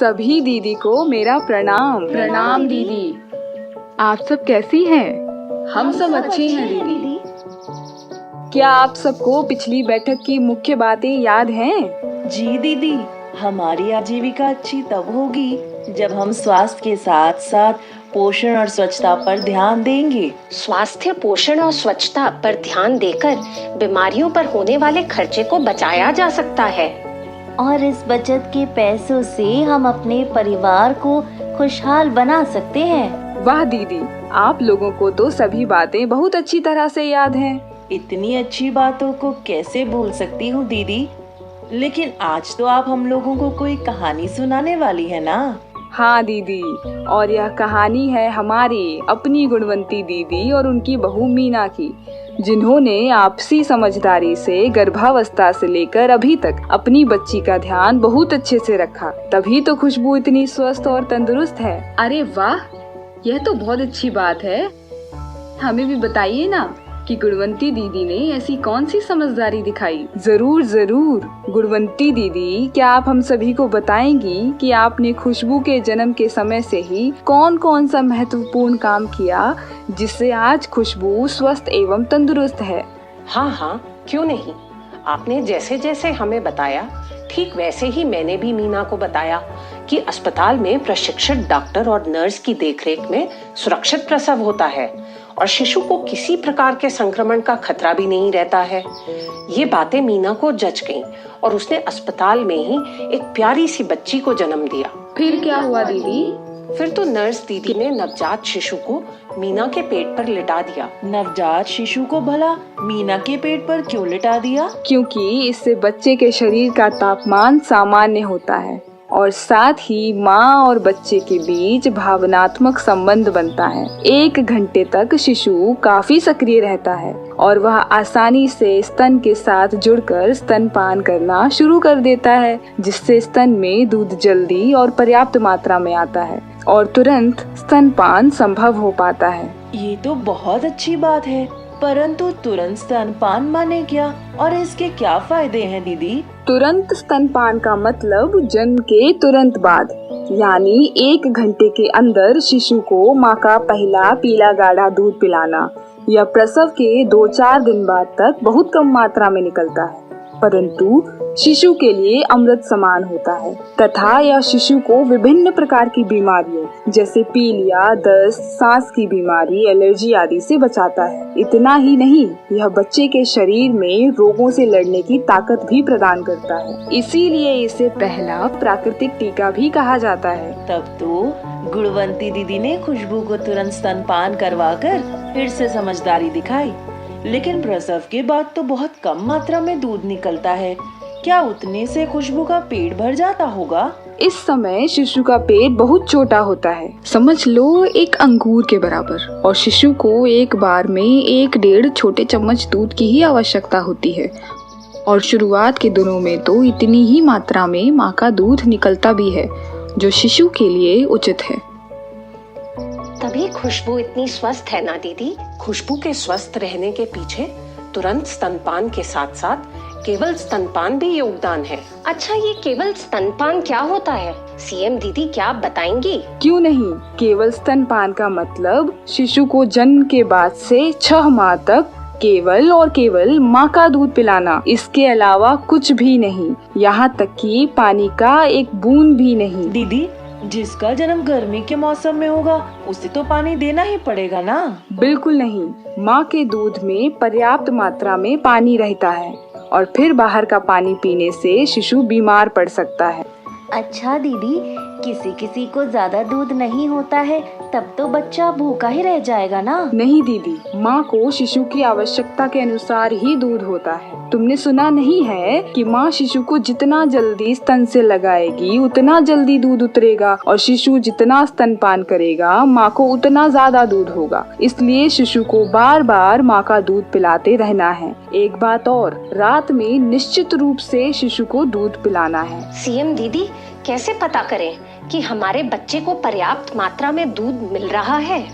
सभी दीदी को मेरा प्रणाम। प्रणाम दीदी। आप सब कैसी हैं? हम सब अच्छे हैं दीदी। क्या आप सबको पिछली बैठक की मुख्य बातें याद हैं? जी दीदी, हमारी आजीविका अच्छी तब होगी जब हम स्वास्थ्य के साथ साथ पोषण और स्वच्छता पर ध्यान देंगे। स्वास्थ्य, पोषण और स्वच्छता पर ध्यान देकर बीमारियों पर होने वाले खर्चे को बचाया जा सकता है। और इस बचत के पैसों से हम अपने परिवार को खुशहाल बना सकते हैं। वाह दीदी, आप लोगों को तो सभी बातें बहुत अच्छी तरह से याद हैं। इतनी अच्छी बातों को कैसे भूल सकती हूँ दीदी। लेकिन आज तो आप हम लोगों को कोई कहानी सुनाने वाली है ना? हाँ दीदी, और यह कहानी है हमारी अपनी गुणवंती दीदी और उनकी बहू मीना की, जिन्होंने आपसी समझदारी से गर्भावस्था से लेकर अभी तक अपनी बच्ची का ध्यान बहुत अच्छे से रखा। तभी तो खुशबू इतनी स्वस्थ और तंदुरुस्त है। अरे वाह, यह तो बहुत अच्छी बात है। हमें भी बताइए ना कि गुणवंती दीदी ने ऐसी कौन सी समझदारी दिखाई। जरूर जरूर। गुणवंती दीदी, क्या आप हम सभी को बताएंगी कि आपने खुशबू के जन्म के समय से ही कौन कौन सा महत्वपूर्ण काम किया जिससे आज खुशबू स्वस्थ एवं तंदुरुस्त है? हाँ, क्यों नहीं। आपने जैसे जैसे हमें बताया, ठीक वैसे ही मैंने भी मीना को बताया कि अस्पताल में प्रशिक्षित डॉक्टर और नर्स की देखरेख में सुरक्षित प्रसव होता है और शिशु को किसी प्रकार के संक्रमण का खतरा भी नहीं रहता है। ये बातें मीना को जच गईं और उसने अस्पताल में ही एक प्यारी सी बच्ची को जन्म दिया। फिर क्या हुआ दीदी? फिर तो नर्स दीदी ने नवजात शिशु को मीना के पेट पर लिटा दिया। नवजात शिशु को भला मीना के पेट पर क्यों लिटा दिया? क्योंकि इससे बच्चे के शरीर का तापमान सामान्य होता है और साथ ही माँ और बच्चे के बीच भावनात्मक संबंध बनता है। 1 घंटे तक शिशु काफी सक्रिय रहता है और वह आसानी से स्तन के साथ जुड़कर स्तनपान करना शुरू कर देता है, जिससे स्तन में दूध जल्दी और पर्याप्त मात्रा में आता है और तुरंत स्तनपान संभव हो पाता है। ये तो बहुत अच्छी बात है, परंतु तुरंत स्तनपान माने क्या और इसके क्या फायदे हैं दीदी? तुरंत स्तनपान का मतलब जन्म के तुरंत बाद, यानी 1 घंटे के अंदर शिशु को माँ का पहला पीला गाढ़ा दूध पिलाना। यह प्रसव के 2-4 दिन बाद तक बहुत कम मात्रा में निकलता है, परंतु शिशु के लिए अमृत समान होता है तथा यह शिशु को विभिन्न प्रकार की बीमारियों जैसे पीलिया, दस्त, सांस की बीमारी, एलर्जी आदि से बचाता है। इतना ही नहीं, यह बच्चे के शरीर में रोगों से लड़ने की ताकत भी प्रदान करता है। इसीलिए इसे पहला प्राकृतिक टीका भी कहा जाता है। तब तो गुणवंती दीदी ने खुशबू को तुरंत स्तनपान करवाकर फिर से समझदारी दिखाई। लेकिन प्रसव के बाद तो बहुत कम मात्रा में दूध निकलता है, क्या उतने से खुशबू का पेट भर जाता होगा? इस समय शिशु का पेट बहुत छोटा होता है, समझ लो 1 अंगूर के बराबर, और शिशु को एक बार में 1-1.5 छोटे चम्मच दूध की ही आवश्यकता होती है। और शुरुआत के दिनों में तो इतनी ही मात्रा में माँ का दूध निकलता भी है, जो शिशु के लिए उचित है। तभी खुशबू इतनी स्वस्थ है ना दीदी। खुशबू के स्वस्थ रहने के पीछे तुरंत स्तनपान के साथ साथ केवल स्तनपान भी योगदान है। अच्छा, ये केवल स्तनपान क्या होता है? सीएम दीदी, क्या आप बताएंगी? क्यों नहीं। केवल स्तनपान का मतलब शिशु को जन्म के बाद से 6 माह तक केवल और केवल माँ का दूध पिलाना, इसके अलावा कुछ भी नहीं, यहाँ तक कि पानी का एक बूंद भी नहीं। दीदी, जिसका जन्म गर्मी के मौसम में होगा उसे तो पानी देना ही पड़ेगा ना? बिल्कुल नहीं, माँ के दूध में पर्याप्त मात्रा में पानी रहता है और फिर बाहर का पानी पीने से शिशु बीमार पड़ सकता है। अच्छा दीदी, किसी किसी को ज्यादा दूध नहीं होता है, तब तो बच्चा भूखा ही रह जाएगा ना? नहीं दीदी, माँ को शिशु की आवश्यकता के अनुसार ही दूध होता है। तुमने सुना नहीं है कि माँ शिशु को जितना जल्दी स्तन से लगाएगी उतना जल्दी दूध उतरेगा, और शिशु जितना स्तनपान करेगा माँ को उतना ज्यादा दूध होगा। इसलिए शिशु को बार बार माँ का दूध पिलाते रहना है। एक बात और, रात में निश्चित रूप से शिशु को दूध पिलाना है। सीएम दीदी, कैसे पता करें कि हमारे बच्चे को पर्याप्त मात्रा में दूध मिल रहा है?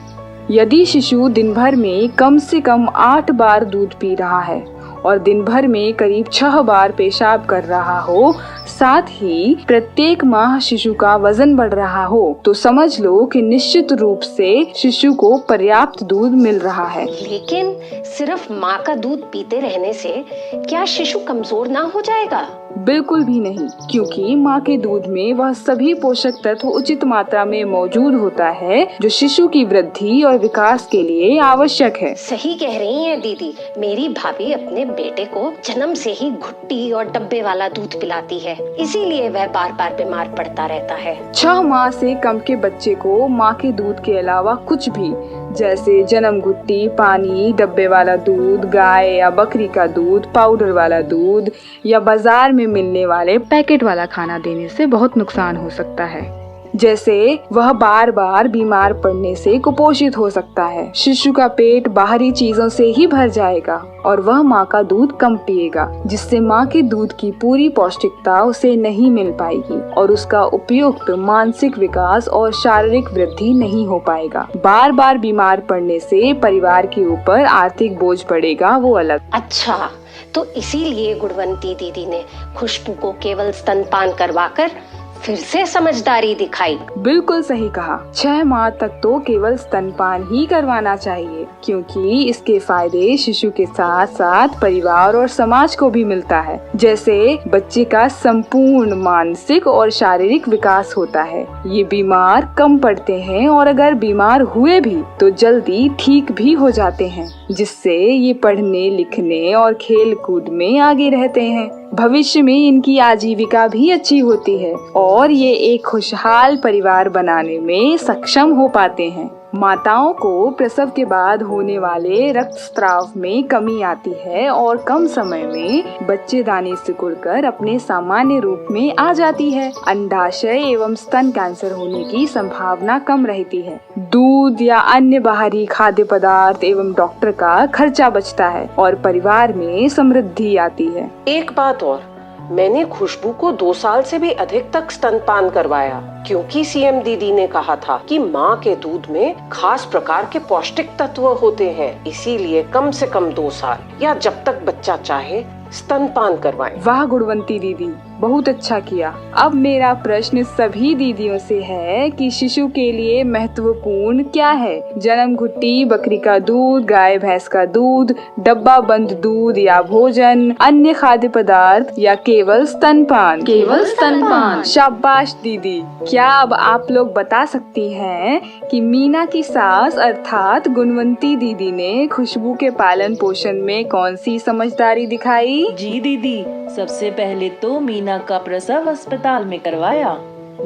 यदि शिशु दिन भर में कम से कम 8 बार दूध पी रहा है और दिन भर में करीब 6 बार पेशाब कर रहा हो, साथ ही प्रत्येक माह शिशु का वजन बढ़ रहा हो, तो समझ लो कि निश्चित रूप से शिशु को पर्याप्त दूध मिल रहा है। लेकिन सिर्फ माँ का दूध पीते रहने से क्या शिशु कमजोर ना हो जाएगा? बिल्कुल भी नहीं, क्योंकि माँ के दूध में वह सभी पोषक तत्व उचित मात्रा में मौजूद होता है जो शिशु की वृद्धि और विकास के लिए आवश्यक है। सही कह रही हैं दीदी। मेरी भाभी अपने बेटे को जन्म से ही घुट्टी और डब्बे वाला दूध पिलाती है, इसीलिए वह बार बार बीमार पड़ता रहता है। 6 माह से कम के बच्चे को माँ के दूध के अलावा कुछ भी, जैसे जन्म घुट्टी, पानी, डब्बे वाला दूध, गाय या बकरी का दूध, पाउडर वाला दूध या बाजार में मिलने वाले पैकेट वाला खाना देने से बहुत नुकसान हो सकता है। जैसे वह बार बार बीमार पड़ने से कुपोषित हो सकता है, शिशु का पेट बाहरी चीजों से ही भर जाएगा और वह माँ का दूध कम पिएगा, जिससे माँ के दूध की पूरी पौष्टिकता उसे नहीं मिल पाएगी और उसका उपयुक्त मानसिक विकास और शारीरिक वृद्धि नहीं हो पाएगा। बार बार बीमार पड़ने से परिवार के ऊपर आर्थिक बोझ पड़ेगा, वो अलग। अच्छा, तो इसीलिए गुणवंती दीदी ने खुशबू को केवल स्तनपान करवाकर फिर से समझदारी दिखाई। बिल्कुल सही कहा। 6 माह तक तो केवल स्तनपान ही करवाना चाहिए, क्योंकि इसके फायदे शिशु के साथ साथ परिवार और समाज को भी मिलता है। जैसे बच्चे का संपूर्ण मानसिक और शारीरिक विकास होता है, ये बीमार कम पड़ते हैं और अगर बीमार हुए भी तो जल्दी ठीक भी हो जाते हैं, जिससे ये पढ़ने लिखने और खेल कूद में आगे रहते हैं। भविष्य में इनकी आजीविका भी अच्छी होती है और ये एक खुशहाल परिवार बनाने में सक्षम हो पाते हैं। माताओं को प्रसव के बाद होने वाले रक्तस्राव में कमी आती है और कम समय में बच्चेदानी सिकुड़कर अपने सामान्य रूप में आ जाती है। अंडाशय एवं स्तन कैंसर होने की संभावना कम रहती है। दूध या अन्य बाहरी खाद्य पदार्थ एवं डॉक्टर का खर्चा बचता है और परिवार में समृद्धि आती है। एक बात और, मैंने खुशबू को 2 साल से भी अधिक तक स्तनपान करवाया, क्योंकि सीएम दीदी ने कहा था कि माँ के दूध में खास प्रकार के पौष्टिक तत्व होते हैं, इसीलिए कम से कम 2 साल या जब तक बच्चा चाहे स्तनपान करवाएं। वाह गुणवंती दीदी, बहुत अच्छा किया। अब मेरा प्रश्न सभी दीदियों से है कि शिशु के लिए महत्वपूर्ण क्या है? जन्म घुट्टी, बकरी का दूध, गाय भैंस का दूध, डब्बा बंद दूध या भोजन, अन्य खाद्य पदार्थ या केवल स्तनपान? केवल स्तनपान। शाबाश दीदी। क्या अब आप लोग बता सकती हैं कि मीना की सास अर्थात गुणवंती दीदी ने खुशबू के पालन पोषण में कौन सी समझदारी दिखाई? जी दीदी, सबसे पहले तो मीना का प्रसव अस्पताल में करवाया।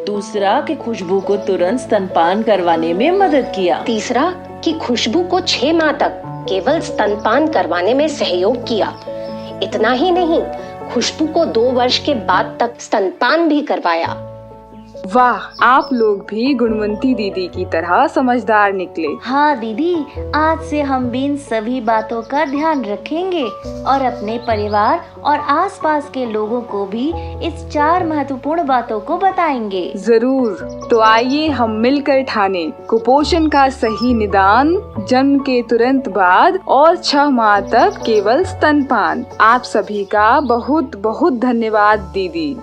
दूसरा कि खुशबू को तुरंत स्तनपान करवाने में मदद किया। तीसरा कि खुशबू को 6 माह तक केवल स्तनपान करवाने में सहयोग किया। इतना ही नहीं, खुशबू को 2 वर्ष के बाद तक स्तनपान भी करवाया। वाह, आप लोग भी गुणवंती दीदी की तरह समझदार निकले। हाँ दीदी, आज से हम भी इन सभी बातों का ध्यान रखेंगे और अपने परिवार और आसपास के लोगों को भी इस 4 महत्वपूर्ण बातों को बताएंगे। जरूर। तो आइए हम मिलकर ठाने कुपोषण का सही निदान, जन्म के तुरंत बाद और 6 माह तक केवल स्तनपान। आप सभी का बहुत बहुत धन्यवाद दीदी।